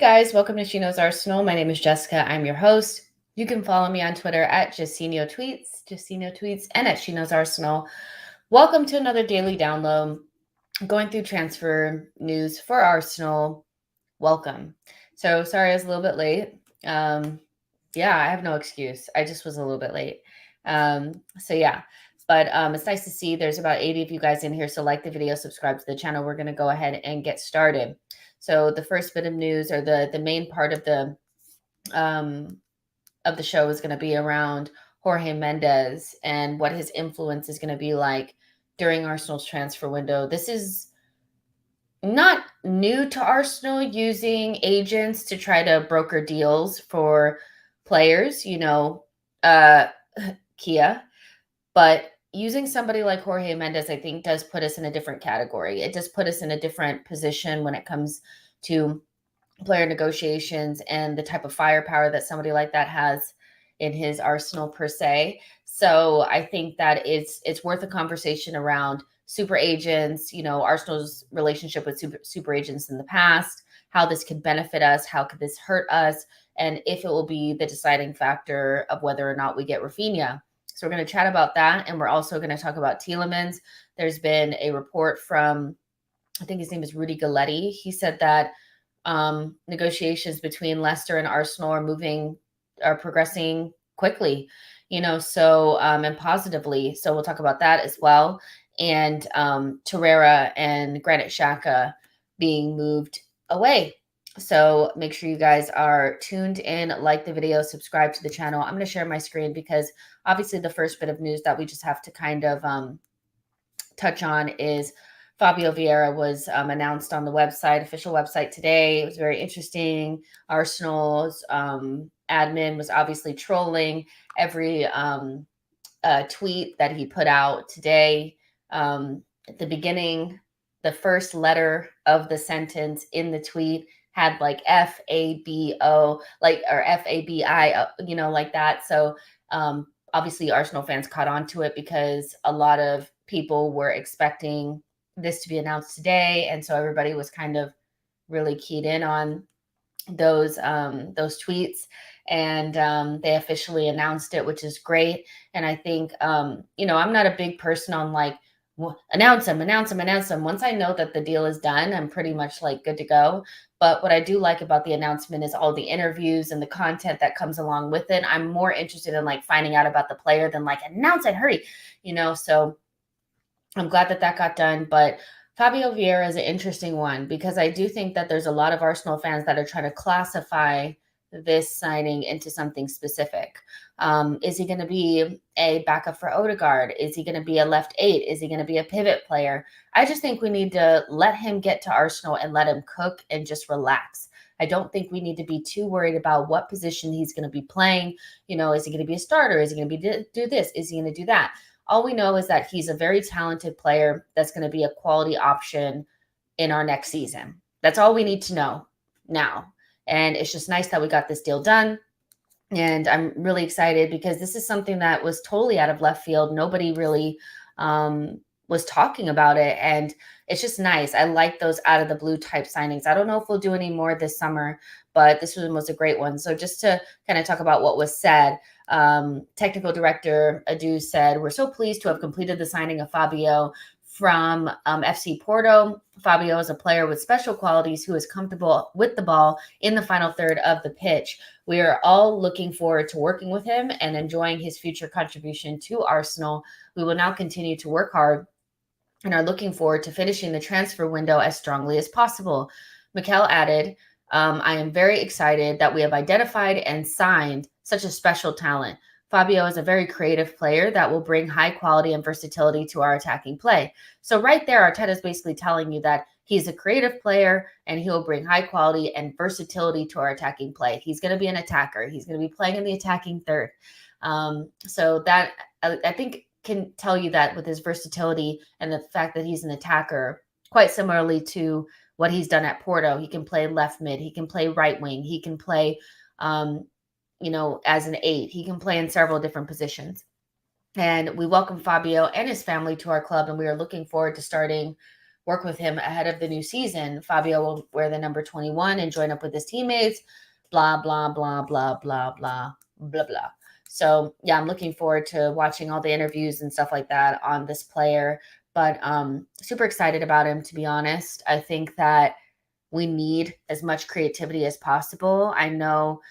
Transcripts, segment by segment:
guys, welcome to SheKnowsArsenal. My name is Jessica. I'm your host. You can follow me on Twitter at JustinoTweets, and at SheKnowsArsenal. Welcome to another daily download. Going through transfer news for Arsenal. Welcome. So sorry I was a little bit late. Yeah, I have no excuse. I just was a little bit late. But it's nice to see there's about 80 of you guys in here. So like the video, subscribe to the channel. We're going to go ahead and get started. So the first bit of news, or the main part of the show, is going to be around Jorge Mendes and what his influence is going to be like during Arsenal's transfer window. This is not new to Arsenal, using agents to try to broker deals for players, Kia. But using somebody like Jorge Mendes, I think, does put us in a different category. It does put us in a different position when it comes to player negotiations and the type of firepower that somebody like that has in his arsenal per se. So I think that it's worth a conversation around super agents, Arsenal's relationship with super agents in the past, how this could benefit us, how could this hurt us, and if it will be the deciding factor of whether or not we get Raphinha. So we're going to chat about that, and we're also going to talk about Tielemans. There's been a report from, I think his name is Rudy Galletti. He said that negotiations between Leicester and Arsenal are progressing quickly, and positively. So we'll talk about that as well. And Torreira and Xhaka being moved away. So make sure you guys are tuned in, like the video, subscribe to the channel. I'm going to share my screen because obviously the first bit of news that we just have to kind of touch on is Fabio Vieira was announced on the official website today. It was very interesting. Arsenal's admin was obviously trolling every tweet that he put out today. At the beginning, the first letter of the sentence in the tweet had like F-A-B-O, or F-A-B-I, like that. So obviously Arsenal fans caught on to it because a lot of people were expecting this to be announced today. And so everybody was kind of really keyed in on those tweets, and they officially announced it, which is great. And I think, I'm not a big person on like, announce them. Once I know that the deal is done, I'm pretty much like good to go. But what I do like about the announcement is all the interviews and the content that comes along with it. I'm more interested in like finding out about the player than like announce it, hurry, so I'm glad that got done. But Fabio Vieira is an interesting one because I do think that there's a lot of Arsenal fans that are trying to classify this signing into something specific. Is he going to be a backup for Odegaard? Is he going to be a left 8? Is he going to be a pivot player? I just think we need to let him get to Arsenal and let him cook and just relax. I don't think we need to be too worried about what position he's going to be playing. Is he going to be a starter? Is he going to be do this? Is he going to do that? All we know is that he's a very talented player that's going to be a quality option in our next season. That's all we need to know now. And it's just nice that we got this deal done. And I'm really excited because this is something that was totally out of left field. Nobody really was talking about it. And it's just nice. I like those out of the blue type signings. I don't know if we'll do any more this summer, but this one was a great one. So just to kind of talk about what was said, technical director Adu said, "We're so pleased to have completed the signing of Fabio from FC Porto. Fabio is a player with special qualities who is comfortable with the ball in the final third of the pitch. We are all looking forward to working with him and enjoying his future contribution to Arsenal. We will now continue to work hard and are looking forward to finishing the transfer window as strongly as possible." Mikel added, "I am very excited that we have identified and signed such a special talent. Fabio is a very creative player that will bring high quality and versatility to our attacking play." So right there, Arteta is basically telling you that he's a creative player and he'll bring high quality and versatility to our attacking play. He's going to be an attacker. He's going to be playing in the attacking third. So that, I think, can tell you that with his versatility and the fact that he's an attacker, quite similarly to what he's done at Porto. He can play left mid. He can play right wing. He can play, as an 8. He can play in several different positions. And we welcome Fabio and his family to our club, and we are looking forward to starting work with him ahead of the new season. Fabio will wear the number 21 and join up with his teammates, blah, blah, blah, blah, blah, blah, blah, blah. So yeah, I'm looking forward to watching all the interviews and stuff like that on this player, but super excited about him, to be honest. I think that we need as much creativity as possible. I know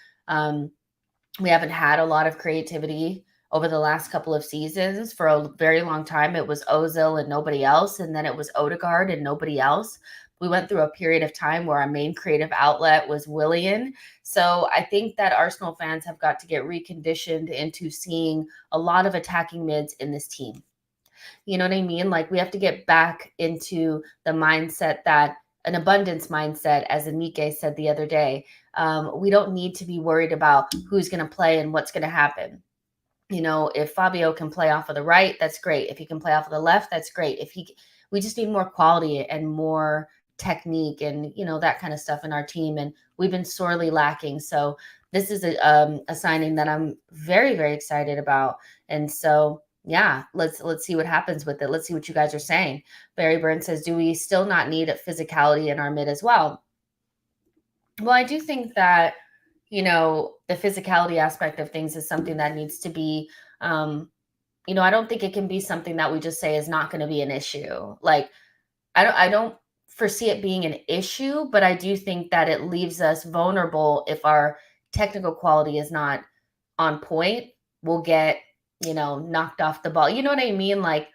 we haven't had a lot of creativity over the last couple of seasons. For a very long time, it was Ozil and nobody else, and then it was Odegaard and nobody else. We went through a period of time where our main creative outlet was Willian. So I think that Arsenal fans have got to get reconditioned into seeing a lot of attacking mids in this team. You know what I mean? Like, we have to get back into the mindset that an abundance mindset, as Anike said the other day. We don't need to be worried about who's going to play and what's going to happen. You know, if Fabio can play off of the right, that's great. If he can play off of the left, that's great. We just need more quality and more technique and, you know, that kind of stuff in our team. And we've been sorely lacking. So this is a signing that I'm very, very excited about. And so, yeah, let's see what happens with it. Let's see what you guys are saying. Barry Burns says, do we still not need a physicality in our mid as well? Well, I do think that, you know, the physicality aspect of things is something that needs to be, you know, I don't think it can be something that we just say is not going to be an issue. Like, I don't foresee it being an issue, but I do think that it leaves us vulnerable if our technical quality is not on point. We'll get, you know, knocked off the ball. You know what I mean? Like,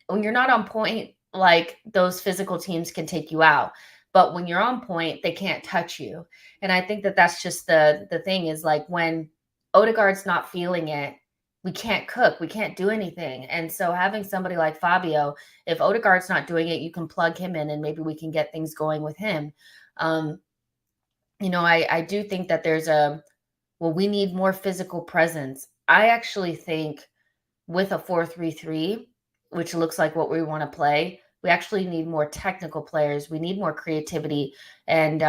when you're not on point, like, those physical teams can take you out. But when you're on point, they can't touch you. And I think that that's just the thing is, like, when Odegaard's not feeling it, we can't cook, we can't do anything. And so having somebody like Fabio, if Odegaard's not doing it, you can plug him in and maybe we can get things going with him. You know, I do think that we need more physical presence. I actually think with a 4-3-3, which looks like what we want to play, we actually need more technical players. We need more creativity. And,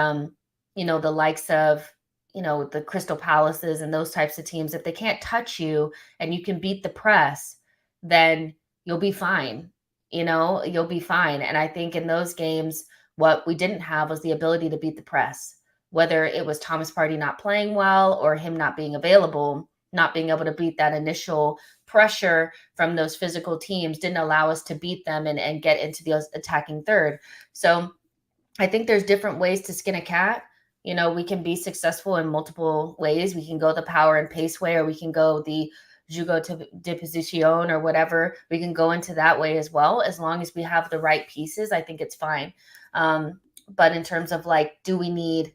you know, the likes of, you know, the Crystal Palaces and those types of teams, if they can't touch you and you can beat the press, then you'll be fine. You know, you'll be fine. And I think in those games, what we didn't have was the ability to beat the press, whether it was Thomas Partey not playing well or him not being available, not being able to beat that initial pressure from those physical teams didn't allow us to beat them and get into the attacking third. So I think there's different ways to skin a cat. You know, we can be successful in multiple ways. We can go the power and pace way, or we can go the jugo de posición or whatever. We can go into that way as well. As long as we have the right pieces, I think it's fine. But in terms of, like, do we need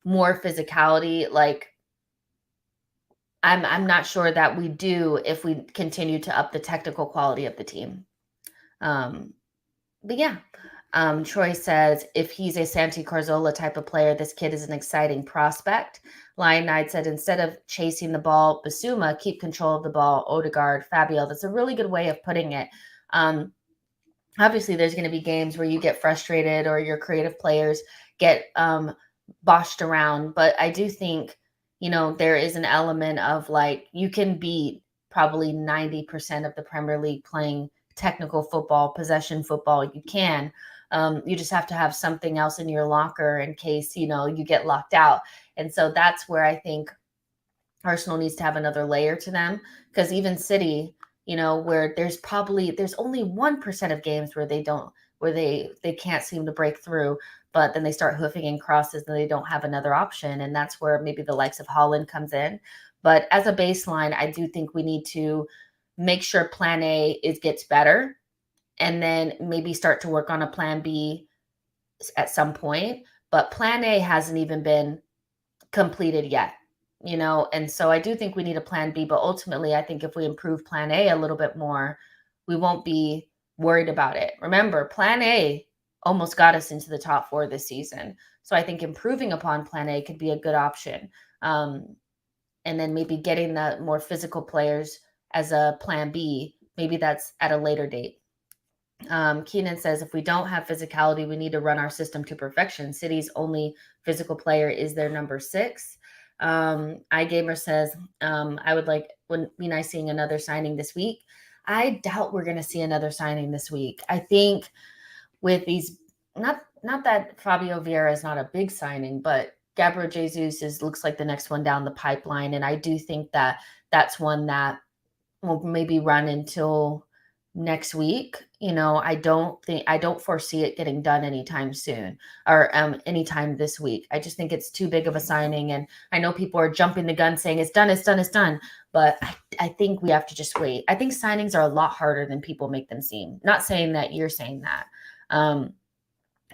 more physicality? Like, I'm not sure that we do if we continue to up the technical quality of the team. But yeah, Troy says, if he's a Santi Carzola type of player, this kid is an exciting prospect. Lion Knight said, instead of chasing the ball, Basuma, keep control of the ball, Odegaard, Fabio. That's a really good way of putting it. Obviously, there's going to be games where you get frustrated or your creative players get boshed around. But I do think, you know, there is an element of, like, you can beat probably 90% of the Premier League playing technical football, possession football. You can. You just have to have something else in your locker in case, you know, you get locked out. And so that's where I think Arsenal needs to have another layer to them, because even City, you know, where there's only 1% of games where they can't seem to break through, but then they start hoofing in crosses and they don't have another option. And that's where maybe the likes of Holland comes in. But as a baseline, I do think we need to make sure plan A gets better, and then maybe start to work on a plan B at some point. But plan A hasn't even been completed yet, you know? And so I do think we need a plan B, but ultimately I think if we improve plan A a little bit more, we won't be worried about it. Remember, plan A almost got us into the top 4 this season. So I think improving upon plan A could be a good option. And then maybe getting the more physical players as a plan B, maybe that's at a later date. Keenan says, if we don't have physicality, we need to run our system to perfection. City's only physical player is their number 6. iGamer says, wouldn't be nice seeing another signing this week. I doubt we're going to see another signing this week. I think with these, not that Fabio Vieira is not a big signing, but Gabriel Jesus looks like the next one down the pipeline. And I do think that that's one that will maybe run until next week. I don't foresee it getting done anytime soon or anytime this week. I just think it's too big of a signing. And I know people are jumping the gun saying it's done, it's done, it's done. But I think we have to just wait. I think signings are a lot harder than people make them seem. Not saying that you're saying that.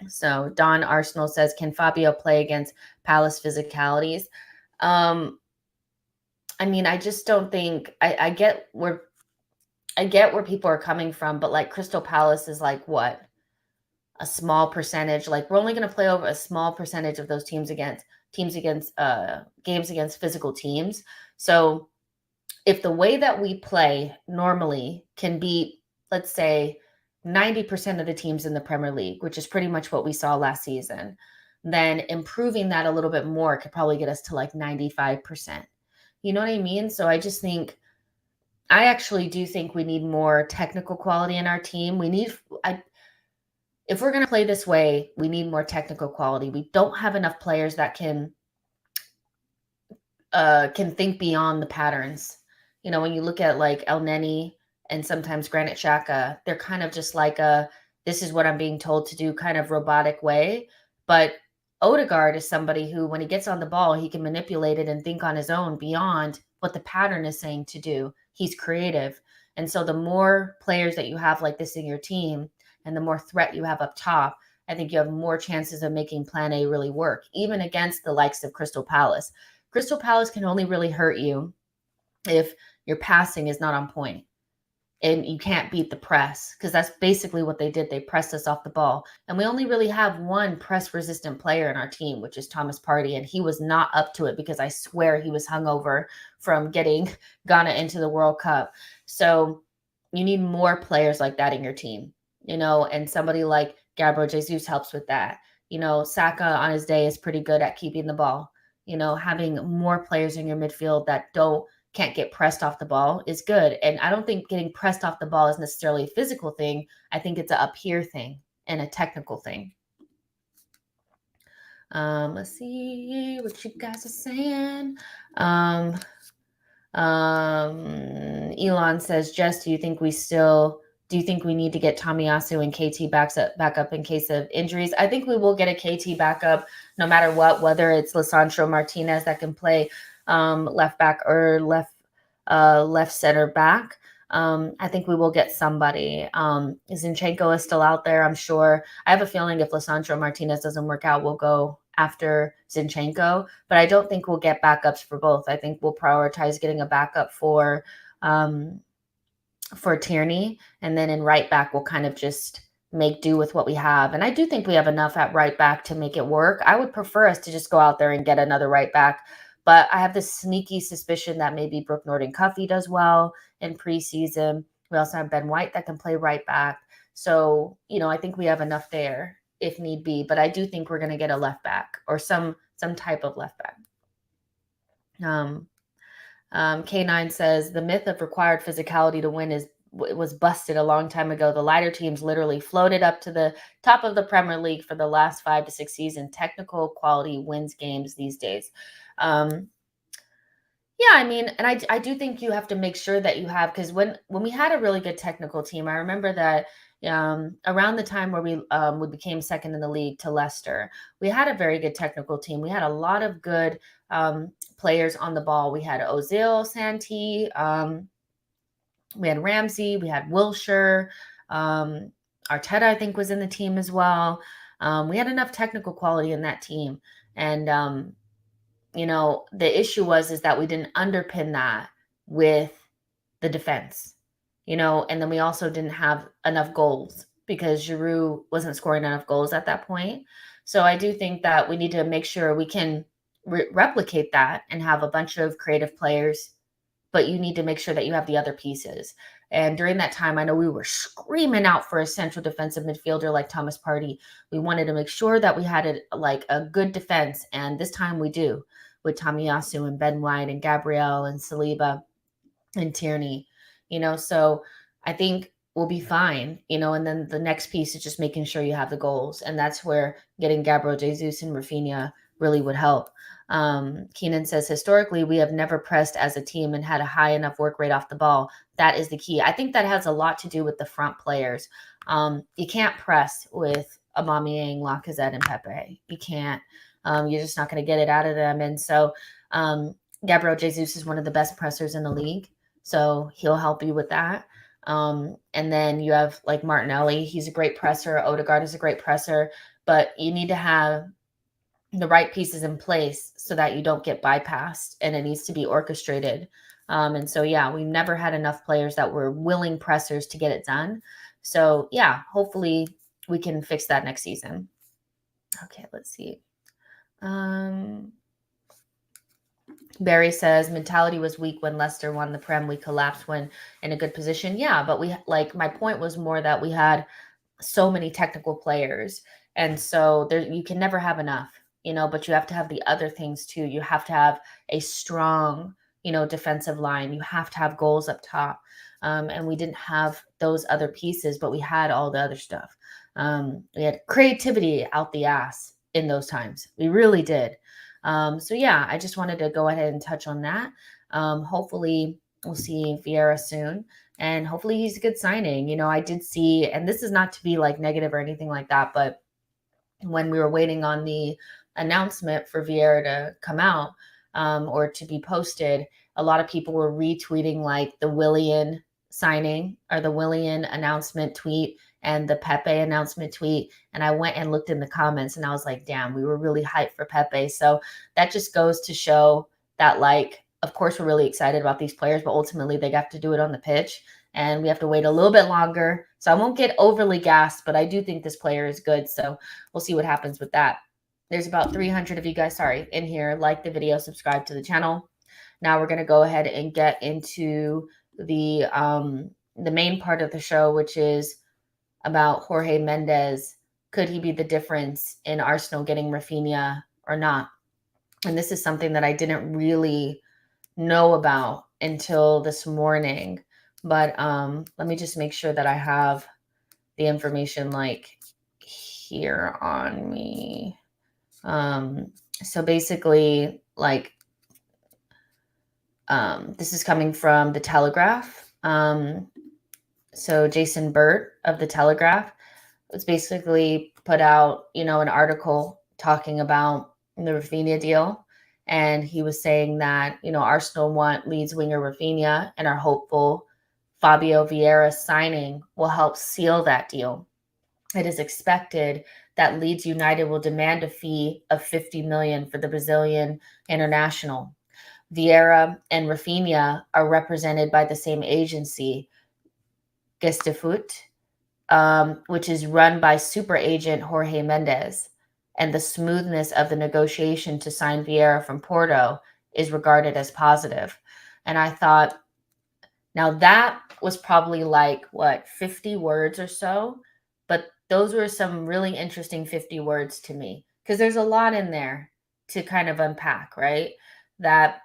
So Don Arsenal says, can Fabio play against Palace physicalities? I mean, I just don't think I get where people are coming from, but like Crystal Palace is like what? A small percentage. Like we're only going to play over a small percentage of those games against physical teams. So if the way that we play normally can beat, let's say, 90% of the teams in the Premier League, which is pretty much what we saw last season, then improving that a little bit more could probably get us to like 95%. You know what I mean? So I actually do think we need more technical quality in our team. If we're going to play this way, we need more technical quality. We don't have enough players that can think beyond the patterns. When you look at like El Neni and sometimes Granit Xhaka, they're kind of just like this is what I'm being told to do kind of robotic way. But Odegaard is somebody who, when he gets on the ball, he can manipulate it and think on his own beyond what the pattern is saying to do. He's creative. And so the more players that you have like this in your team and the more threat you have up top, I think you have more chances of making plan A really work, even against the likes of Crystal Palace. Crystal Palace can only really hurt you if your passing is not on point and you can't beat the press, because that's basically what they did. They pressed us off the ball. And we only really have one press resistant player in our team, which is Thomas Partey. And he was not up to it because I swear he was hungover from getting Ghana into the World Cup. So you need more players like that in your team, and somebody like Gabriel Jesus helps with that. Saka on his day is pretty good at keeping the ball. Having more players in your midfield that can't get pressed off the ball is good. And I don't think getting pressed off the ball is necessarily a physical thing. I think it's a up here thing and a technical thing. Let's see what you guys are saying. Elon says, Jess, do you think we need to get Tomiyasu and KT back up in case of injuries? I think we will get a KT backup no matter what, whether it's Lisandro Martinez that can play left back or left center back. I think we will get somebody. Zinchenko is still out there, I'm sure. I have a feeling if Lisandro Martinez doesn't work out, we'll go after Zinchenko, but I don't think we'll get backups for both. I think we'll prioritize getting a backup for Tierney, and then in right back, we'll kind of just make do with what we have. And I do think we have enough at right back to make it work. I would prefer us to just go out there and get another right back, but I have this sneaky suspicion that maybe Brooke Norden-Cuffy does well in preseason. We also have Ben White that can play right back. So, I think we have enough there if need be, but I do think we're going to get a left back or some type of left back. K9 says the myth of required physicality to win was busted a long time ago. The lighter teams literally floated up to the top of the Premier League for the last 5 to 6 seasons. Technical quality wins games these days. Yeah, I mean, and I do think you have to make sure that you have, because when we had a really good technical team, I remember that around the time where we became second in the league to Leicester, we had a very good technical team. We had a lot of good players on the ball. We had Ozil, Santi, we had Ramsey, we had Wilshere, Arteta, I think, was in the team as well. We had enough technical quality in that team. And, the issue is that we didn't underpin that with the defense, and then we also didn't have enough goals because Giroud wasn't scoring enough goals at that point. So I do think that we need to make sure we can replicate that and have a bunch of creative players, but you need to make sure that you have the other pieces. And during that time, I know we were screaming out for a central defensive midfielder like Thomas Partey. We wanted to make sure that we had a good defense, and this time we do, with Tomiyasu and Ben White and Gabriel and Saliba and Tierney. So I think will be fine, and then the next piece is just making sure you have the goals. And that's where getting Gabriel Jesus and Raphinha really would help. Keenan says, historically, we have never pressed as a team and had a high enough work rate off the ball. That is the key. I think that has a lot to do with the front players. You can't press with Aubameyang, Lacazette, and Pepe. You can't. You're just not going to get it out of them. And so Gabriel Jesus is one of the best pressers in the league. So he'll help you with that. And then you have like Martinelli. He's a great presser. Odegaard is a great presser. But you need to have the right pieces in place so that you don't get bypassed, and it needs to be orchestrated. And so, yeah, we've never had enough players that were willing pressers to get it done. So, yeah, hopefully we can fix that next season. Okay, let's see. Barry says mentality was weak when Leicester won the Prem. We collapsed when in a good position. Yeah, but my point was more that we had so many technical players, and so there you can never have enough, but you have to have the other things too. You have to have a strong, defensive line. You have to have goals up top. And we didn't have those other pieces, but we had all the other stuff. We had creativity out the ass in those times. We really did. So yeah, I just wanted to go ahead and touch on that. Hopefully we'll see Vieira soon, and hopefully he's a good signing. I did see, and this is not to be like negative or anything like that, but when we were waiting on the announcement for Vieira to come out or to be posted, a lot of people were retweeting like the Willian signing or the Willian announcement tweet and the Pepe announcement tweet. And I went and looked in the comments and I was like, damn, we were really hyped for Pepe. So that just goes to show that, like, of course, we're really excited about these players, but ultimately they have to do it on the pitch. And we have to wait a little bit longer. So I won't get overly gassed, but I do think this player is good. So we'll see what happens with that. There's about 300 of you guys, in here. Like the video, subscribe to the channel. Now we're going to go ahead and get into the main part of the show, which is about Jorge Mendes. Could he be the difference in Arsenal getting Raphinha or not? And this is something that I didn't really know about until this morning. But let me just make sure that I have the information like here on me. So basically, like, this is coming from the Telegraph. So Jason Burt of the Telegraph was basically put out, an article talking about the Raphinha deal. And he was saying that, Arsenal want Leeds winger Raphinha and are hopeful Fabio Vieira signing will help seal that deal. It is expected that Leeds United will demand a fee of 50 million for the Brazilian international. Vieira and Raphinha are represented by the same agency, Gestefut, which is run by super agent Jorge Mendes. And the smoothness of the negotiation to sign Vieira from Porto is regarded as positive. And I thought, now that was probably like, 50 words or so? But those were some really interesting 50 words to me, because there's a lot in there to kind of unpack, right? That,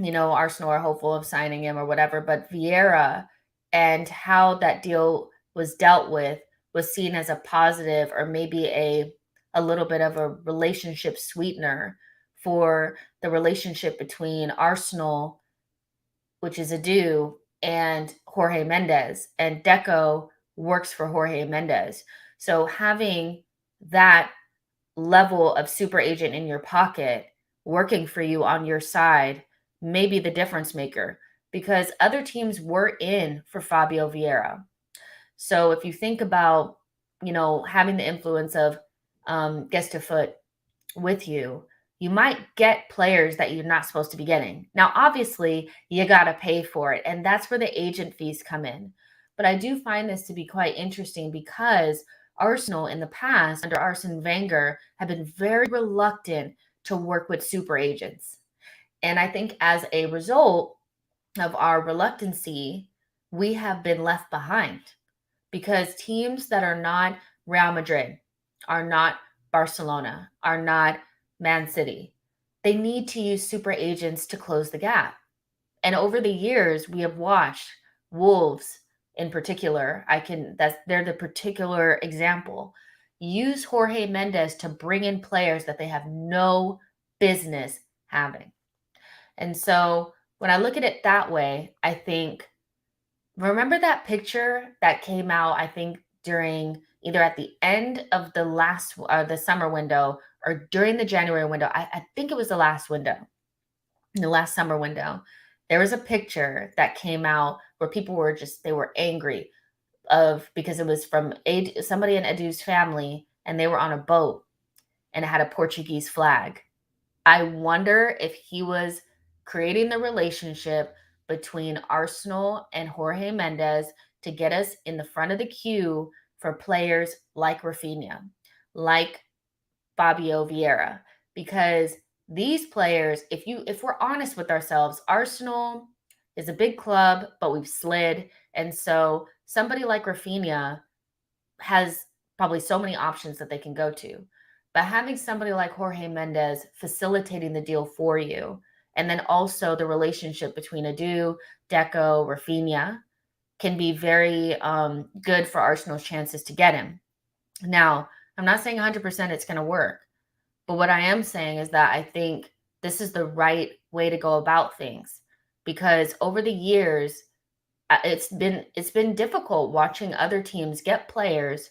Arsenal are hopeful of signing him or whatever, but Vieira and how that deal was dealt with was seen as a positive, or maybe a little bit of a relationship sweetener for the relationship between Arsenal, which is Edu, and Jorge Mendes. And Deco works for Jorge Mendes. So having that level of super agent in your pocket working for you on your side may be the difference maker, because other teams were in for Fabio Vieira. So if you think about, having the influence of Gestafoot with you, you might get players that you're not supposed to be getting. Now, obviously, you got to pay for it, and that's where the agent fees come in. But I do find this to be quite interesting, because Arsenal in the past, under Arsene Wenger, have been very reluctant to work with super agents. And I think as a result of our reluctancy, we have been left behind, because teams that are not Real Madrid, are not Barcelona, are not Man City, they need to use super agents to close the gap. And over the years, we have watched Wolves, in particular, they're the particular example. Use Jorge Mendes to bring in players that they have no business having. And so when I look at it that way, I think, remember that picture that came out, I think, during either at the end of the summer window or during the January window. I think it was the last window, the last summer window. There was a picture that came out where people were they were angry because it was from somebody in Edu's family, and they were on a boat and it had a Portuguese flag. I wonder if he was creating the relationship between Arsenal and Jorge Mendes to get us in the front of the queue for players like Raphinha, like Fabio Vieira, because these players, if we're honest with ourselves, Arsenal is a big club, but we've slid. And so somebody like Raphinha has probably so many options that they can go to. But having somebody like Jorge Mendes facilitating the deal for you, and then also the relationship between Edu, Deco, Raphinha, can be very good for Arsenal's chances to get him. Now, I'm not saying 100% it's going to work, but what I am saying is that I think this is the right way to go about things, because over the years, it's been difficult watching other teams get players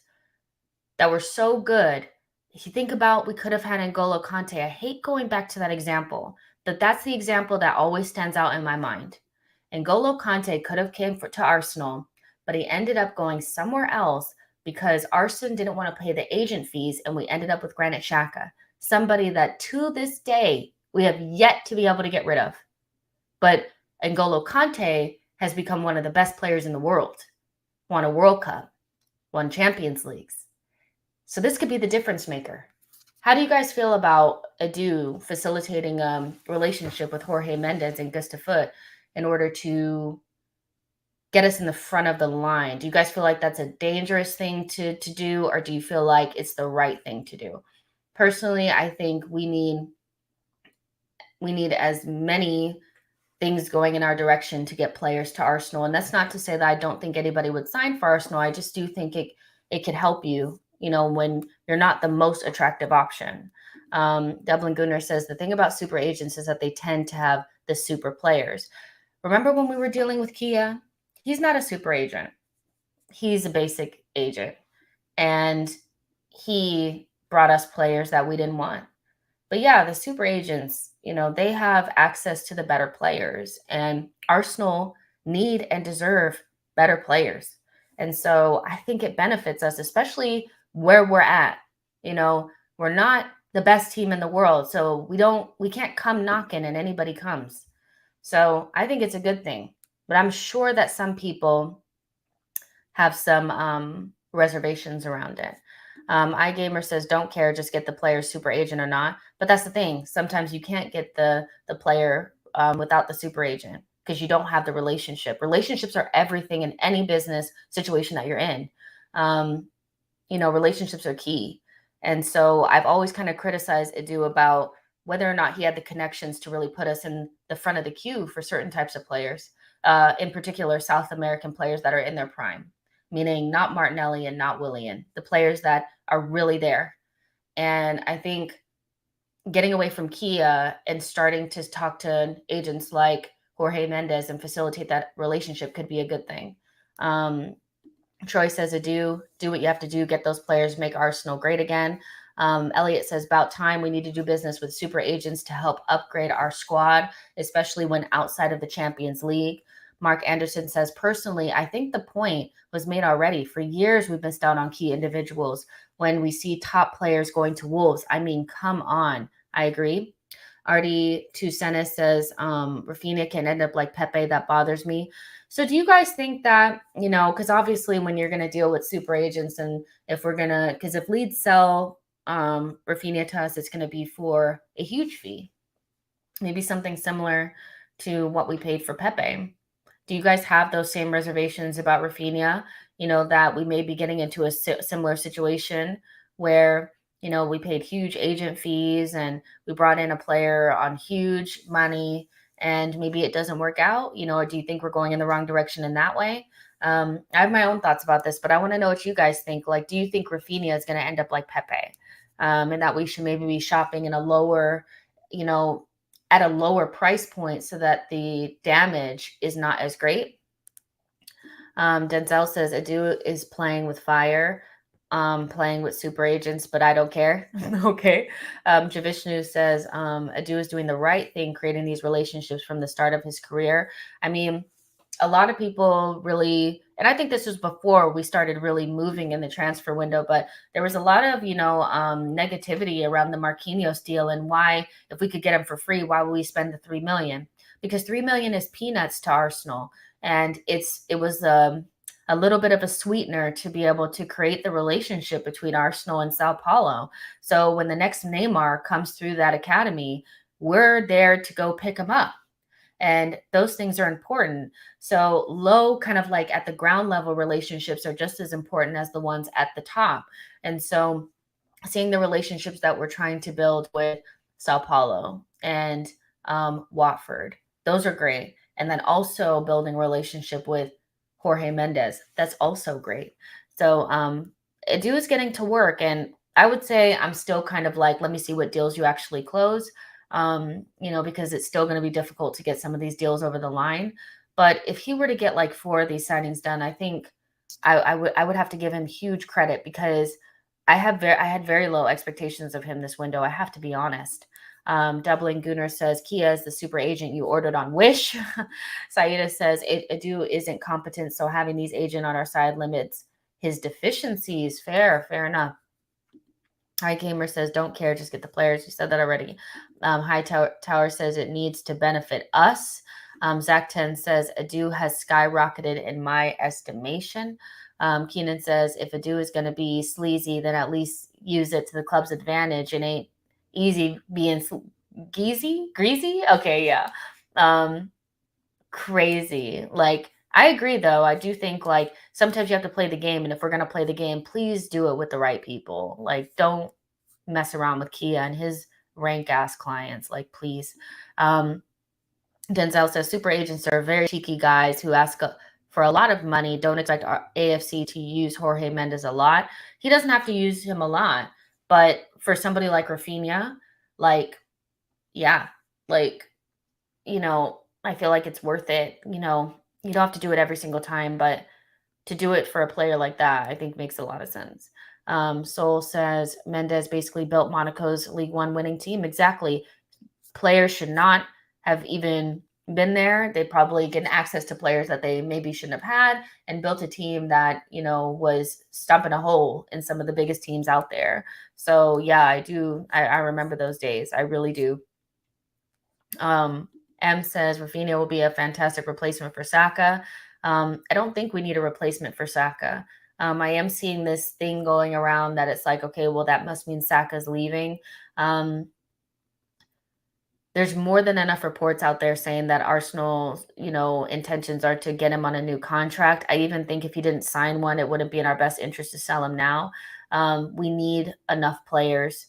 that were so good. If you think about, we could have had N'Golo Kante. I hate going back to that example, but that's the example that always stands out in my mind. N'Golo Kante could have came to Arsenal, but he ended up going somewhere else because Arsenal didn't want to pay the agent fees, and we ended up with Granit Xhaka, somebody that to this day we have yet to be able to get rid of. But N'Golo Kante has become one of the best players in the world, won a World Cup, won Champions Leagues. So this could be the difference maker. How do you guys feel about Edu facilitating a relationship with Jorge Mendes and Gusta Foot in order to get us in the front of the line? Do you guys feel like that's a dangerous thing to do, or do you feel like it's the right thing to do? Personally, I think we need as many things going in our direction to get players to Arsenal. And that's not to say that I don't think anybody would sign for Arsenal. I just do think it could help you, when you're not the most attractive option. Dublin Gunnar says the thing about super agents is that they tend to have the super players. Remember when we were dealing with Kia? He's not a super agent. He's a basic agent. And he brought us players that we didn't want. But yeah, the super agents, they have access to the better players, and Arsenal need and deserve better players. And so I think it benefits us, especially where we're at. We're not the best team in the world, so we can't come knocking and anybody comes. So I think it's a good thing, but I'm sure that some people have some reservations around it. iGamer says, don't care, just get the player super agent or not. But that's the thing. Sometimes you can't get the player without the super agent because you don't have the relationship. Relationships are everything in any business situation that you're in. Relationships are key. And so I've always kind of criticized Edu about whether or not he had the connections to really put us in the front of the queue for certain types of players, in particular South American players that are in their prime, meaning not Martinelli and not Willian, the players that are really there. And I think getting away from Kia and starting to talk to agents like Jorge Mendes and facilitate that relationship could be a good thing. Troy says, do what you have to do, get those players, make Arsenal great again. Elliot says, about time, we need to do business with super agents to help upgrade our squad, especially when outside of the Champions League. Mark Anderson says, personally, I think the point was made already. For years, we've missed out on key individuals when we see top players going to Wolves. I mean, come on. I agree. Artie Tusenis says, Raphinha can end up like Pepe. That bothers me. So do you guys think that, because obviously when you're going to deal with super agents, and because if Leeds sell Raphinha to us, it's going to be for a huge fee, maybe something similar to what we paid for Pepe. Do you guys have those same reservations about Raphinha, that we may be getting into a similar situation where, we paid huge agent fees and we brought in a player on huge money and maybe it doesn't work out, or do you think we're going in the wrong direction in that way? I have my own thoughts about this, but I want to know what you guys think. Like, do you think Raphinha is going to end up like Pepe? And that we should maybe be shopping in a lower, at a lower price point so that the damage is not as great? Denzel says Adu is playing with fire, playing with super agents, but I don't care. Okay. Javishnu says Adu is doing the right thing, creating these relationships from the start of his career. I mean, a lot of people really, and I think this was before we started really moving in the transfer window, but there was a lot of, negativity around the Marquinhos deal and why, if we could get him for free, why would we spend the 3 million? Because 3 million is peanuts to Arsenal. And it was a little bit of a sweetener to be able to create the relationship between Arsenal and Sao Paulo. So when the next Neymar comes through that academy, we're there to go pick him up. And those things are important. So low, kind of like at the ground level relationships are just as important as the ones at the top. And so seeing the relationships that we're trying to build with Sao Paulo and Watford, those are great. And then also building a relationship with Jorge Mendes, that's also great. So Edu is getting to work. And I would say I'm still kind of like, let me see what deals you actually close. Because it's still going to be difficult to get some of these deals over the line. But if he were to get like 4 of these signings done, I think I would have to give him huge credit, because I had very low expectations of him this window. I have to be honest. Doubling Gunnar says Kia is the super agent you ordered on Wish. Saida says Edu isn't competent, so having these agent on our side limits his deficiencies. Fair enough. High Gamer says, don't care, just get the players. You said that already. High Tower says it needs to benefit us. Zach 10 says, Adu has skyrocketed in my estimation. Keenan says, if Adu is going to be sleazy, then at least use it to the club's advantage. It ain't easy being greasy. Okay, yeah. Crazy. Like, I agree, though. I do think, like, sometimes you have to play the game, and if we're going to play the game, please do it with the right people. Like, don't mess around with Kia and his rank-ass clients. Like, please. Denzel says, super agents are very cheeky guys who ask for a lot of money. Don't expect our AFC to use Jorge Mendes a lot. He doesn't have to use him a lot. But for somebody like Raphinha, like, yeah, like, I feel like it's worth it. You don't have to do it every single time, but to do it for a player like that, I think makes a lot of sense. Soul says Mendes basically built Monaco's League One winning team. Exactly. Players should not have even been there. They probably get access to players that they maybe shouldn't have had, and built a team that, was stumping a hole in some of the biggest teams out there. So yeah, I do. I remember those days. I really do. M says Raphinha will be a fantastic replacement for Xhaka. I don't think we need a replacement for Xhaka. I am seeing this thing going around that it's like, okay, well, that must mean Saka's leaving. There's more than enough reports out there saying that Arsenal's, intentions are to get him on a new contract. I even think if he didn't sign one, it wouldn't be in our best interest to sell him now. We need enough players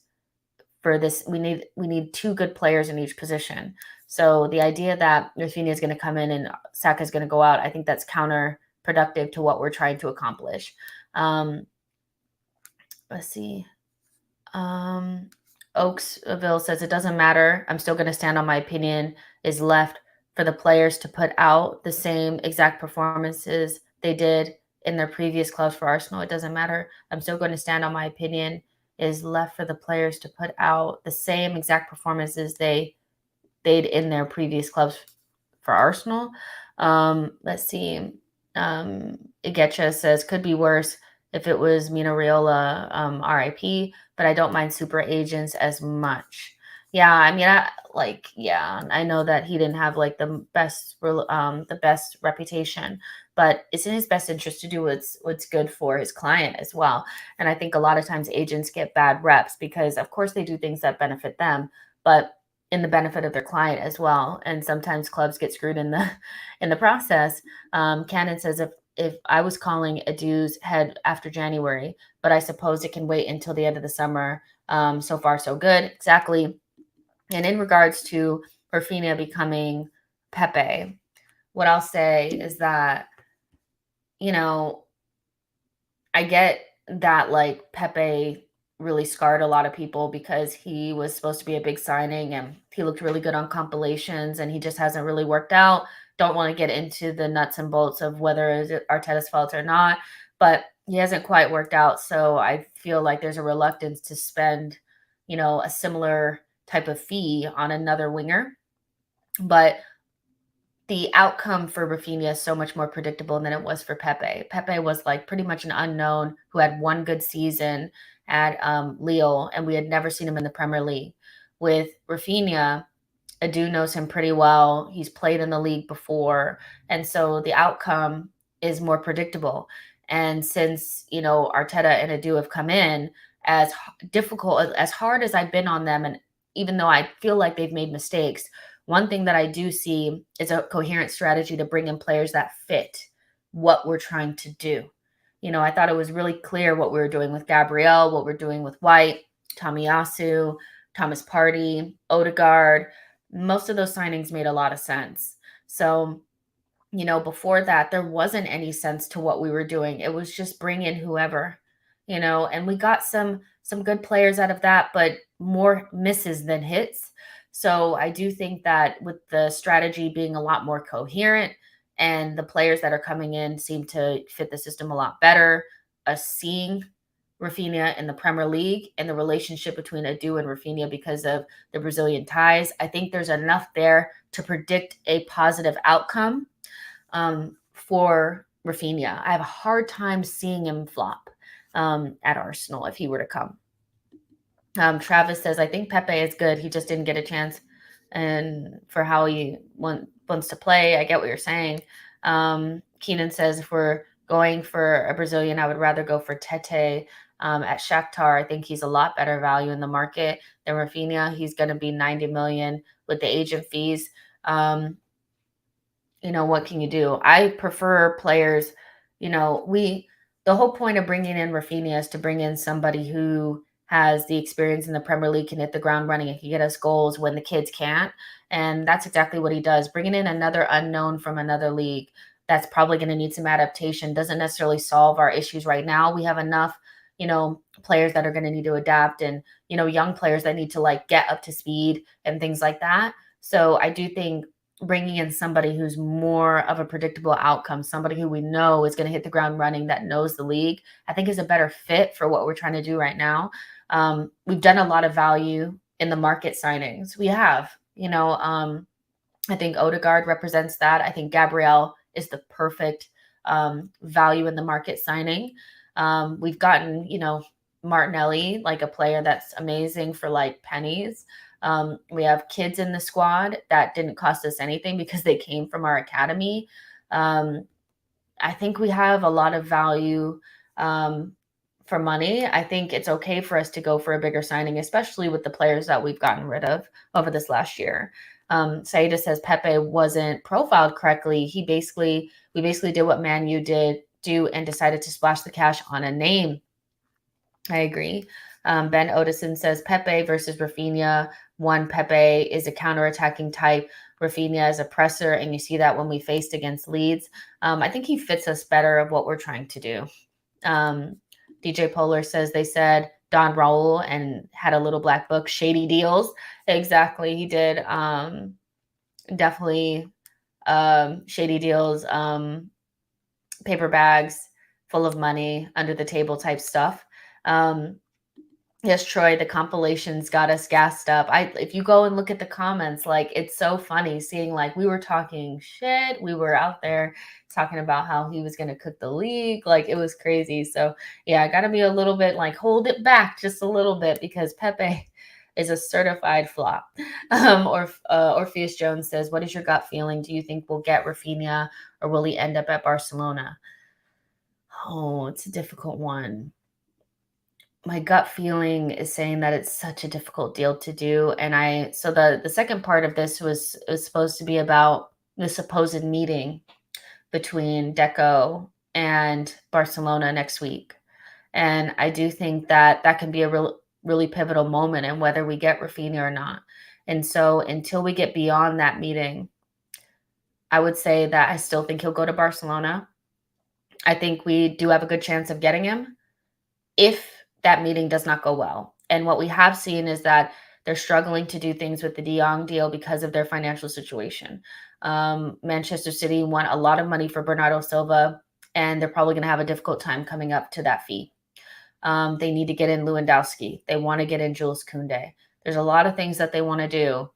for this. We need 2 good players in each position. So the idea that Raphinha is going to come in and Saka is going to go out, I think that's counterproductive to what we're trying to accomplish. Let's see. Oaksville says, it doesn't matter. I'm still going to stand on my opinion is left for the players to put out the same exact performances they did in their previous clubs for Arsenal. It doesn't matter. I'm still going to stand on my opinion is left for the players to put out the same exact performances they'd in their previous clubs for Arsenal. Let's see. Igecha says, could be worse if it was Mino Raiola, RIP, but I don't mind super agents as much. Yeah, I mean, I know that he didn't have like the best reputation, but it's in his best interest to do what's good for his client as well. And I think a lot of times agents get bad reps because, of course, they do things that benefit them, but in the benefit of their client as well. And sometimes clubs get screwed in the process. Cannon says, if I was calling Edu's head after January, but I suppose it can wait until the end of the summer. So far, so good. Exactly. And in regards to Raphinha becoming Pepe, what I'll say is that, I get that like Pepe really scarred a lot of people because he was supposed to be a big signing and he looked really good on compilations and he just hasn't really worked out. Don't want to get into the nuts and bolts of whether it's Arteta's fault or not, but he hasn't quite worked out. So I feel like there's a reluctance to spend, a similar type of fee on another winger. But the outcome for Raphinha is so much more predictable than it was for Pepe. Pepe was like pretty much an unknown who had one good season at Lille, and we had never seen him in the Premier League. With Raphinha, Adu knows him pretty well. He's played in the league before, and so the outcome is more predictable. And since Arteta and Adu have come in, as difficult as hard as I've been on them, and even though I feel like they've made mistakes, one thing that I do see is a coherent strategy to bring in players that fit what we're trying to do. I thought it was really clear what we were doing with Gabriel, what we're doing with White, Tomiyasu, Thomas Partey, Odegaard. Most of those signings made a lot of sense. So, before that, there wasn't any sense to what we were doing. It was just bring in whoever, and we got some good players out of that, but more misses than hits. So I do think that with the strategy being a lot more coherent and the players that are coming in seem to fit the system a lot better, seeing Raphinha in the Premier League and the relationship between Adu and Raphinha because of the Brazilian ties, I think there's enough there to predict a positive outcome for Raphinha. I have a hard time seeing him flop at Arsenal if he were to come. Travis says, I think Pepe is good. He just didn't get a chance and for how he wants to play. I get what you're saying. Keenan says, if we're going for a Brazilian, I would rather go for Tete at Shakhtar. I think he's a lot better value in the market than Raphinha. He's going to be 90 million with the agent fees. What can you do? I prefer players, the whole point of bringing in Raphinha is to bring in somebody who has the experience in the Premier League, can hit the ground running, and can get us goals when the kids can't. And that's exactly what he does. Bringing in another unknown from another league that's probably going to need some adaptation doesn't necessarily solve our issues right now. We have enough, players that are going to need to adapt and, young players that need to like get up to speed and things like that. So I do think bringing in somebody who's more of a predictable outcome, somebody who we know is going to hit the ground running, that knows the league, I think is a better fit for what we're trying to do right now. We've done a lot of value in the market signings. We have, I think Odegaard represents that. I think Gabriel is the perfect value in the market signing. We've gotten, Martinelli, like a player that's amazing for like pennies. We have kids in the squad that didn't cost us anything because they came from our academy. I think we have a lot of value for money. I think it's okay for us to go for a bigger signing, especially with the players that we've gotten rid of over this last year. Saida says Pepe wasn't profiled correctly. We basically did what Man U do and decided to splash the cash on a name. I agree. Ben Odison says Pepe versus Raphinha. One, Pepe is a counter-attacking type. Raphinha is a presser, and you see that when we faced against Leeds. I think he fits us better of what we're trying to do. DJ Polar says they said Don Raul and had a little black book, Shady Deals. Exactly, he did. Definitely shady deals, paper bags full of money, under the table type stuff. Yes, Troy, the compilations got us gassed up. If you go and look at the comments, like it's so funny seeing like we were talking shit. We were out there talking about how he was going to cook the league. Like it was crazy. So yeah, I got to be a little bit like hold it back just a little bit because Pepe is a certified flop. Orpheus Jones says, what is your gut feeling? Do you think we'll get Raphinha or will he end up at Barcelona? Oh, it's a difficult one. My gut feeling is saying that it's such a difficult deal to do. And so the second part of this was supposed to be about the supposed meeting between Deco and Barcelona next week. And I do think that can be a really pivotal moment in whether we get Raphinha or not. And so until we get beyond that meeting, I would say that I still think he'll go to Barcelona. I think we do have a good chance of getting him if that meeting does not go well. And what we have seen is that they're struggling to do things with the De Jong deal because of their financial situation. Manchester City want a lot of money for Bernardo Silva, and they're probably going to have a difficult time coming up to that fee. They need to get in Lewandowski. They want to get in Jules Koundé. There's a lot of things that they want to do,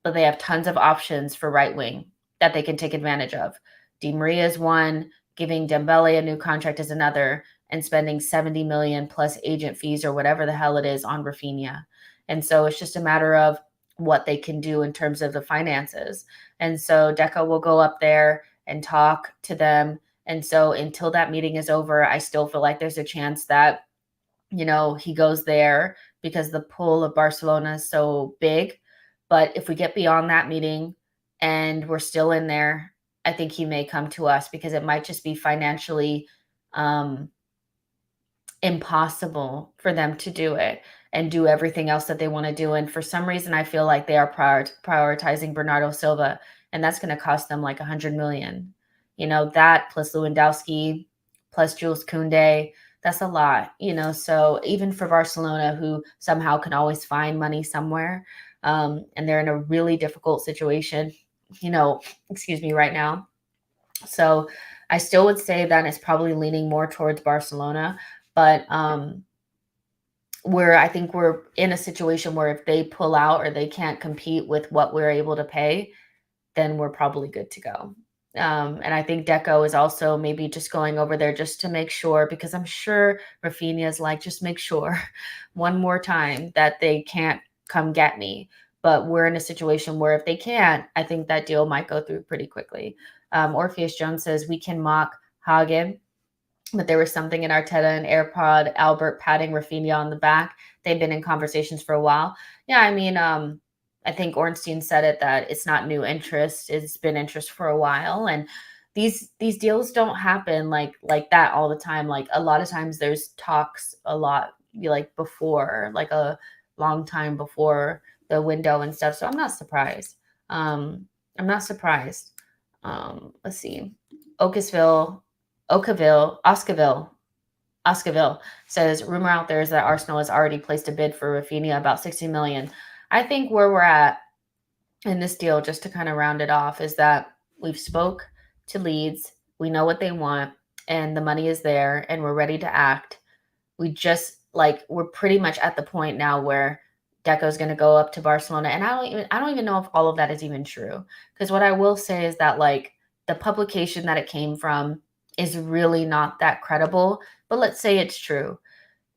but they have tons of options for right wing that they can take advantage of. Di Maria is one, giving Dembele a new contract is another, and spending 70 million plus agent fees or whatever the hell it is on Raphinha. And so it's just a matter of what they can do in terms of the finances. And so Deco will go up there and talk to them. And so until that meeting is over, I still feel like there's a chance that, he goes there because the pull of Barcelona is so big. But if we get beyond that meeting and we're still in there, I think he may come to us because it might just be financially impossible for them to do it and do everything else that they want to do. And for some reason, I feel like they are prioritizing Bernardo Silva, and that's going to cost them like 100 million. That plus Lewandowski plus Jules Koundé, that's a lot. So even for Barcelona, who somehow can always find money somewhere, and they're in a really difficult situation, right now. So I still would say that it's probably leaning more towards Barcelona, but I think we're in a situation where if they pull out or they can't compete with what we're able to pay, then we're probably good to go. And I think Deco is also maybe just going over there just to make sure, because I'm sure Raphinha is like, just make sure one more time that they can't come get me. But we're in a situation where if they can't, I think that deal might go through pretty quickly. Orpheus Jones says, we can mock Hagen, but there was something in Arteta and AirPod Albert patting Raphinha on the back. They've been in conversations for a while. Yeah, I mean, I think Ornstein said it that it's not new interest; it's been interest for a while, and these deals don't happen like that all the time. Like a lot of times, there's talks a lot like before, like a long time before the window and stuff. So I'm not surprised. I'm not surprised. Let's see, Oscaville says, rumor out there is that Arsenal has already placed a bid for Raphinha about 60 million. I think where we're at in this deal, just to kind of round it off, is that we've spoke to Leeds. We know what they want and the money is there and we're ready to act. We're pretty much at the point now where Deco's going to go up to Barcelona. And I don't even know if all of that is even true. Because what I will say is that like the publication that it came from is really not that credible. But let's say it's true.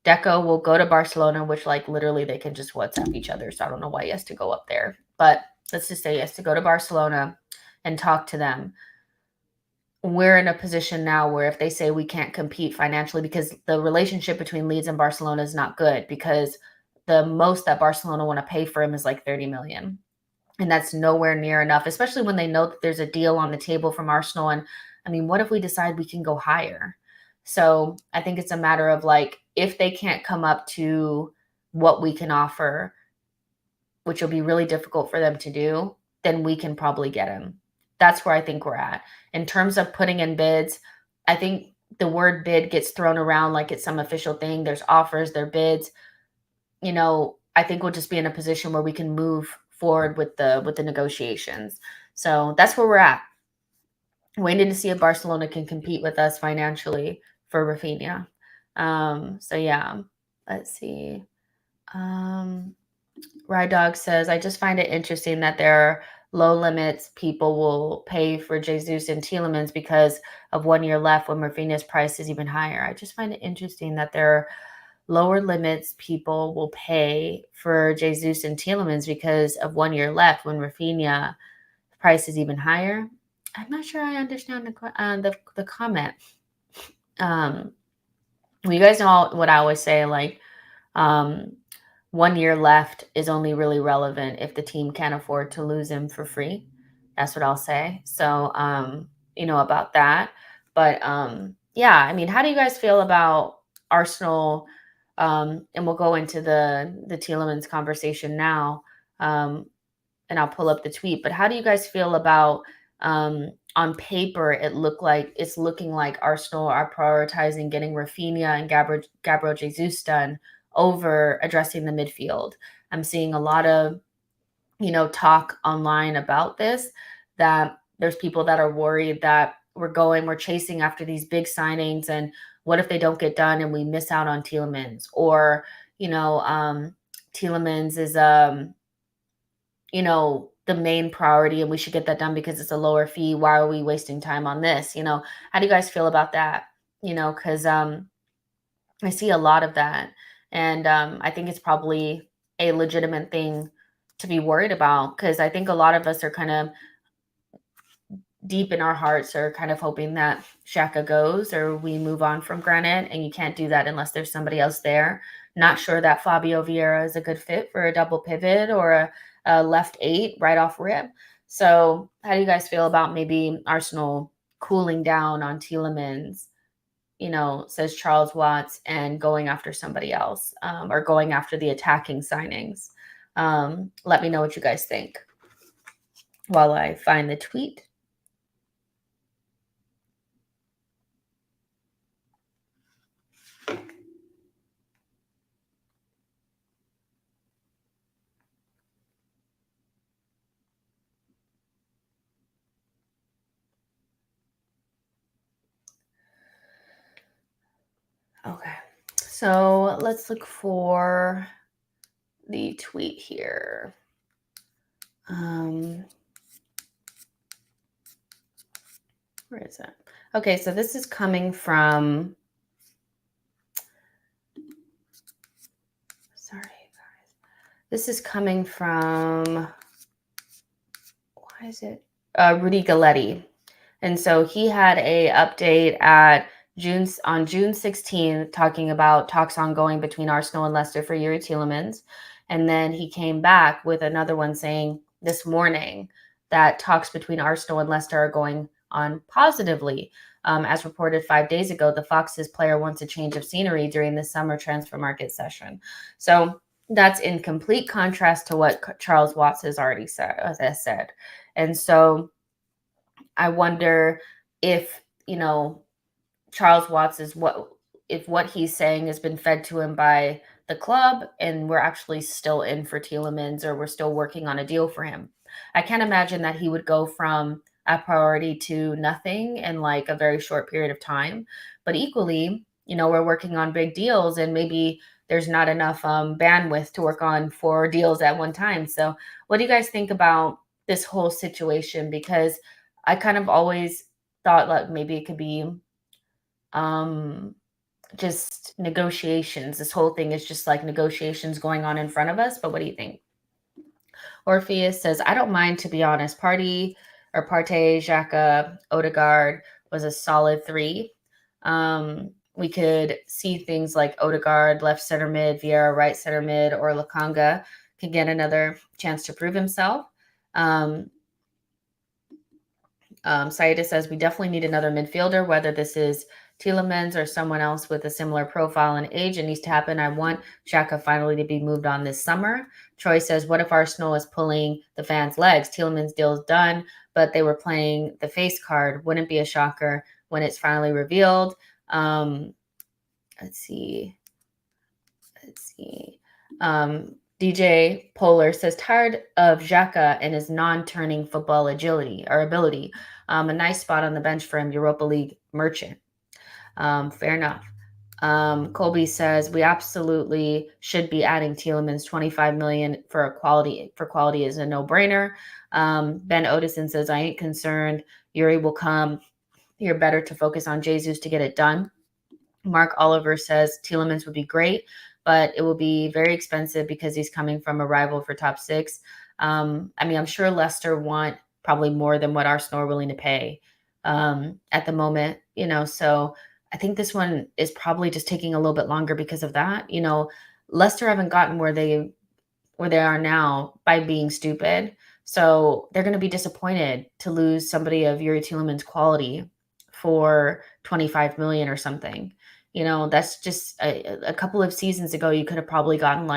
Deco will go to Barcelona, which like literally they can just WhatsApp each other. So I don't know why he has to go up there. But let's just say he has to go to Barcelona and talk to them. We're in a position now where if they say we can't compete financially, because the relationship between Leeds and Barcelona is not good, because the most that Barcelona want to pay for him is like 30 million. And that's nowhere near enough, especially when they know that there's a deal on the table from Arsenal. And I mean, what if we decide we can go higher? So I think it's a matter of like, if they can't come up to what we can offer, which will be really difficult for them to do, then we can probably get him. That's where I think we're at. In terms of putting in bids, I think the word bid gets thrown around like it's some official thing. There's offers, there are bids. I think we'll just be in a position where we can move forward with the negotiations. So that's where we're at. Waiting to see if Barcelona can compete with us financially for Raphinha. So yeah, let's see. Ride Dog says, I just find it interesting that there are low limits people will pay for Jesus and Tielemans because of 1 year left when Raphinha's price is even higher. I just find it interesting that there are lower limits people will pay for Jesus and Tielemans because of 1 year left when Raphinha price is even higher. I'm not sure I understand the comment. You guys know what I always say, like 1 year left is only really relevant if the team can't afford to lose him for free. That's what I'll say. So, about that. But yeah, I mean, how do you guys feel about Arsenal? And we'll go into the Tielemans conversation now. And I'll pull up the tweet. But how do you guys feel about on paper, it's looking like Arsenal are prioritizing getting Raphinha and Gabriel Jesus done over addressing the midfield. I'm seeing a lot of, talk online about this, that there's people that are worried that we're chasing after these big signings, and what if they don't get done and we miss out on Tielemans? Or, Tielemans is, the main priority and we should get that done because it's a lower fee. Why are we wasting time on this? How do you guys feel about that? Because I see a lot of that. And I think it's probably a legitimate thing to be worried about, because I think a lot of us are kind of deep in our hearts are kind of hoping that Xhaka goes or we move on from Granite, and you can't do that unless there's somebody else there. Not sure that Fabio Vieira is a good fit for a double pivot or a left 8 right off rip. So how do you guys feel about maybe Arsenal cooling down on Tielemans, says Charles Watts, and going after somebody else, or going after the attacking signings? Let me know what you guys think while I find the tweet. Okay, so let's look for the tweet here. Where is it? Okay, so this is coming from, sorry guys, this is coming from, why is it, Rudy Galletti. And so he had a update on June 16th, talking about talks ongoing between Arsenal and Leicester for Yuri Tielemans. And then he came back with another one saying this morning that talks between Arsenal and Leicester are going on positively. As reported 5 days ago, the Foxes player wants a change of scenery during the summer transfer market session. So that's in complete contrast to what Charles Watts has already said. And so I wonder if, Charles Watts is what he's saying has been fed to him by the club, and we're actually still in for Tielemans, or we're still working on a deal for him. I can't imagine that he would go from a priority to nothing in like a very short period of time. But equally, we're working on big deals, and maybe there's not enough bandwidth to work on 4 deals at one time. So what do you guys think about this whole situation? Because I kind of always thought like maybe it could be just negotiations. This whole thing is just like negotiations going on in front of us. But what do you think? Orpheus says, I don't mind, to be honest. Partey, Xhaka, Odegaard was a solid 3. We could see things like Odegaard, left center mid, Vieira, right center mid, or Lakanga could get another chance to prove himself. Saida says, we definitely need another midfielder, whether this is Tielemans or someone else with a similar profile and age. It needs to happen. I want Xhaka finally to be moved on this summer. Troy says, what if Arsenal is pulling the fans' legs? Tielemans' deal is done, but they were playing the face card. Wouldn't be a shocker when it's finally revealed. Let's see. DJ Polar says, tired of Xhaka and his non-turning football ability. A nice spot on the bench for him, Europa League merchant. Fair enough. Colby says, we absolutely should be adding Tielemans. 25 million for quality is a no-brainer. Ben Odison says, I ain't concerned. Yuri will come. You're better to focus on Jesus to get it done. Mark Oliver says Tielemans would be great, but it will be very expensive because he's coming from a rival for top 6. I'm sure Leicester want probably more than what Arsenal are willing to pay at the moment, so I think this one is probably just taking a little bit longer because of that. Leicester haven't gotten where they are now by being stupid. So they're going to be disappointed to lose somebody of Yuri Tielemans' quality for 25 million or something. That's just a couple of seasons ago, you could have probably gotten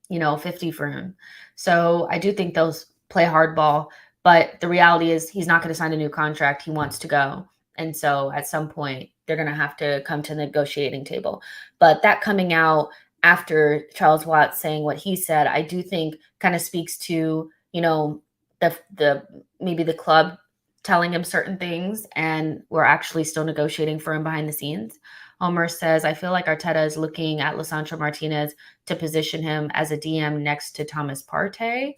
50 for him. So I do think they'll play hardball, But the reality is he's not going to sign a new contract. He wants to go. And so at some point, they're going to have to come to the negotiating table. But that coming out after Charles Watts saying what he said, I do think kind of speaks to, the maybe the club telling him certain things, and we're actually still negotiating for him behind the scenes. Homer says, I feel like Arteta is looking at Lisandro Martinez to position him as a DM next to Thomas Partey.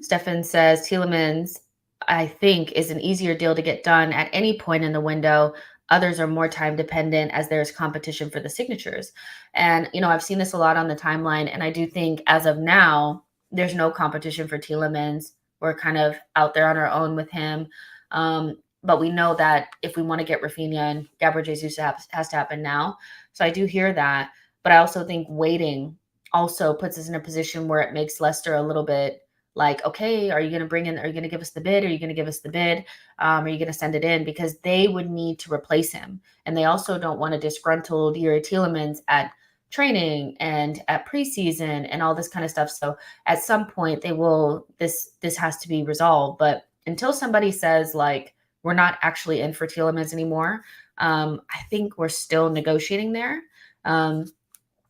Stefan says, Tielemans, I think, is an easier deal to get done at any point in the window. Others are more time dependent as there's competition for the signatures. And, I've seen this a lot on the timeline. And I do think as of now, there's no competition for Tielemans. We're kind of out there on our own with him. But we know that if we want to get Raphinha and Gabriel Jesus has to happen now. So I do hear that. But I also think waiting also puts us in a position where it makes Leicester a little bit like, okay, are you going to give us the bid? Are you going to give us the bid? Are you going to send it in? Because they would need to replace him. And they also don't want a disgruntled Yuri Tielemans at training and at preseason and all this kind of stuff. So at some point this has to be resolved. But until somebody says like, we're not actually in for Tielemans anymore, I think we're still negotiating there.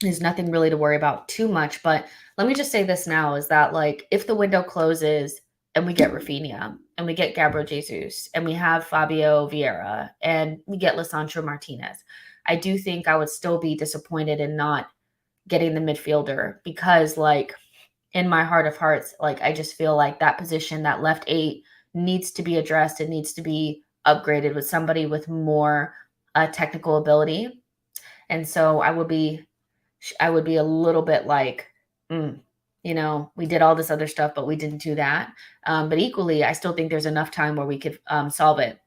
There's nothing really to worry about too much. But let me just say this now is that, like, if the window closes and we get Raphinha and we get Gabriel Jesus and we have Fabio Vieira and we get Lisandro Martinez, I do think I would still be disappointed in not getting the midfielder because, like, in my heart of hearts, like, I just feel like that position, that left 8, needs to be addressed. It needs to be upgraded with somebody with more technical ability. And so I would be a little bit like, we did all this other stuff, but we didn't do that. But equally, I still think there's enough time where we could solve it.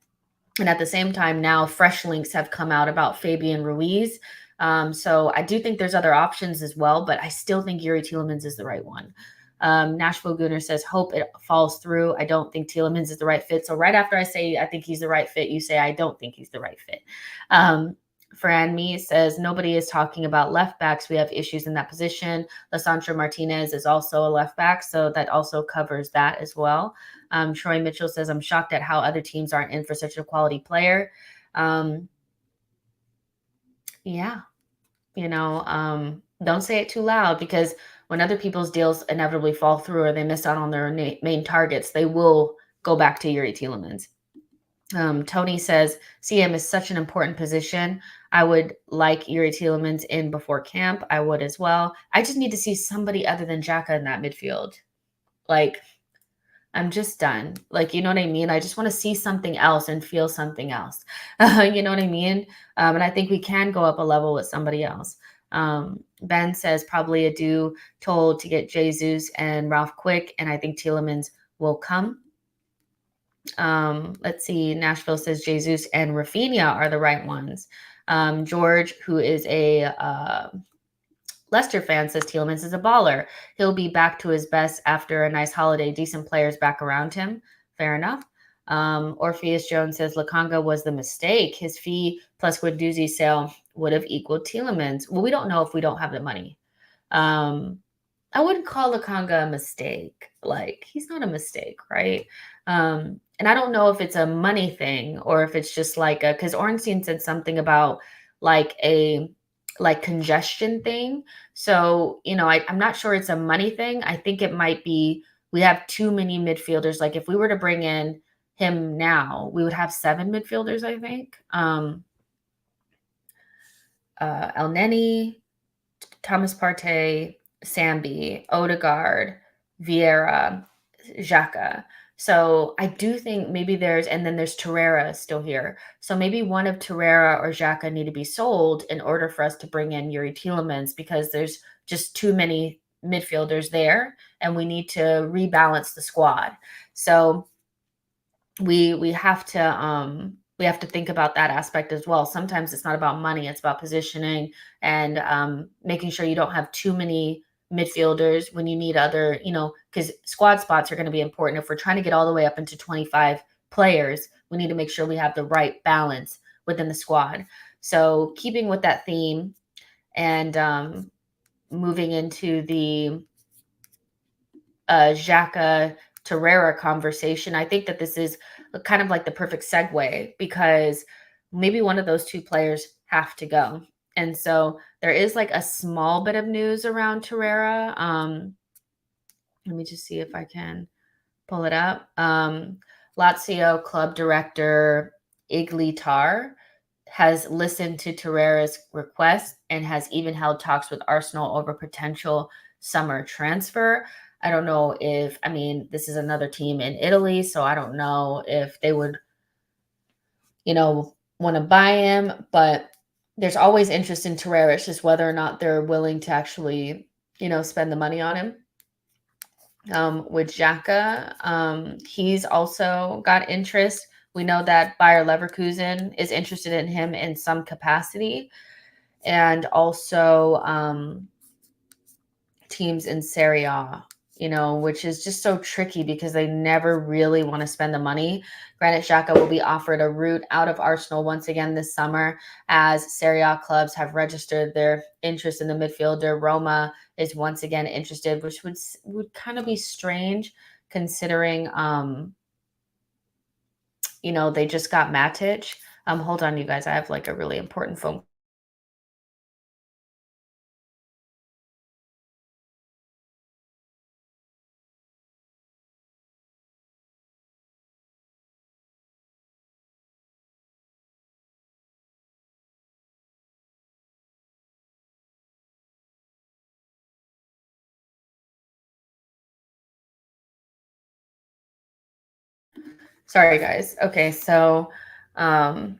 And at the same time, now fresh links have come out about Fabian Ruiz. So I do think there's other options as well, but I still think Yuri Tielemans is the right one. Nashville Gooner says, hope it falls through. I don't think Tielemans is the right fit. So right after I say I think he's the right fit, you say I don't think he's the right fit. Fran Me says, nobody is talking about left backs. We have issues in that position. Lisandro Martinez is also a left back, so that also covers that as well. Troy Mitchell says, I'm shocked at how other teams aren't in for such a quality player. Yeah, don't say it too loud, because when other people's deals inevitably fall through or they miss out on their main targets, they will go back to Yuri Tielemans. Tony says, CM is such an important position. I would like Yuri Tielemans in before camp. I would as well. I just need to see somebody other than Xhaka in that midfield. Like, I'm just done. Like, you know what I mean? I just want to see something else and feel something else. You know what I mean? And I think we can go up a level with somebody else. Ben says probably a due told to get Jesus and Ralph quick, and I think Tielemans will come. Let's see. Nashville says Jesus and Raphinha are the right ones. George, who is a Leicester fan, says Tielemans is a baller. He'll be back to his best after a nice holiday. Decent players back around him. Fair enough. Orpheus Jones says Lakanga was the mistake. His fee plus Guendouzi sale would have equaled Tielemans. Well, we don't know if we don't have the money. I wouldn't call Lakanga a mistake. Like, he's not a mistake, right? And I don't know if it's a money thing or if it's just like because Ornstein said something about like a congestion thing. So, I'm not sure it's a money thing. I think it might be we have too many midfielders. Like, if we were to bring in him now, we would have 7 midfielders, I think. El Neni, Thomas Partey, Sambi, Odegaard, Vieira, Xhaka. So I do think maybe and then there's Torreira still here. So maybe one of Torreira or Xhaka need to be sold in order for us to bring in Yuri Tielemans, because there's just too many midfielders there and we need to rebalance the squad. So we have to think about that aspect as well. Sometimes it's not about money, it's about positioning and making sure you don't have too many midfielders when you need other, because squad spots are going to be important. If we're trying to get all the way up into 25 players, we need to make sure we have the right balance within the squad. So keeping with that theme and moving into the Xhaka Torreira conversation, I think that this is kind of like the perfect segue because maybe one of those two players have to go. And so there is like a small bit of news around Torreira. Let me just see if I can pull it up. Lazio club director Iglitar has listened to Torreira's request and has even held talks with Arsenal over potential summer transfer. I don't know if, I mean, this is another team in Italy, so I don't know if they would, want to buy him, but there's always interest in Torreira. It's just whether or not they're willing to actually, spend the money on him. With Xhaka, he's also got interest. We know that Bayer Leverkusen is interested in him in some capacity, and also teams in Serie A, which is just so tricky because they never really want to spend the money. Granit Xhaka will be offered a route out of Arsenal once again this summer, as Serie A clubs have registered their interest in the midfielder. Roma is once again interested, which would kind of be strange considering, they just got Matic. Hold on, you guys. I have like a really important phone. Sorry, guys. Okay, so, yeah.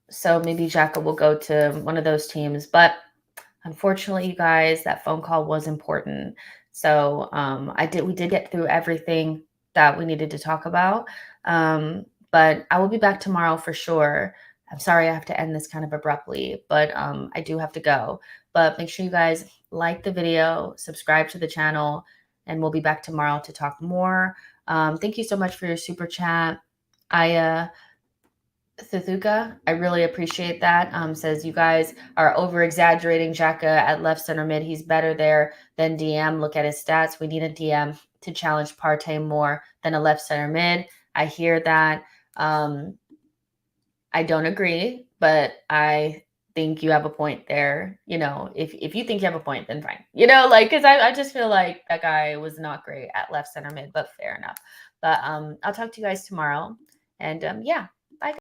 So maybe Xhaka will go to one of those teams, but unfortunately, you guys, that phone call was important. So we did get through everything that we needed to talk about. But I will be back tomorrow for sure. I'm sorry I have to end this kind of abruptly, but I do have to go. But make sure you guys like the video, subscribe to the channel, and we'll be back tomorrow to talk more. Thank you so much for your super chat. Thithuka, I really appreciate that. Says you guys are over exaggerating Xhaka at left center mid. He's better there than DM. Look at his stats. We need a DM to challenge Partey more than a left center mid. I hear that. I don't agree, but I think you have a point there. If you think you have a point, then fine. Because I just feel like that guy was not great at left center mid, but fair enough. But I'll talk to you guys tomorrow. And yeah.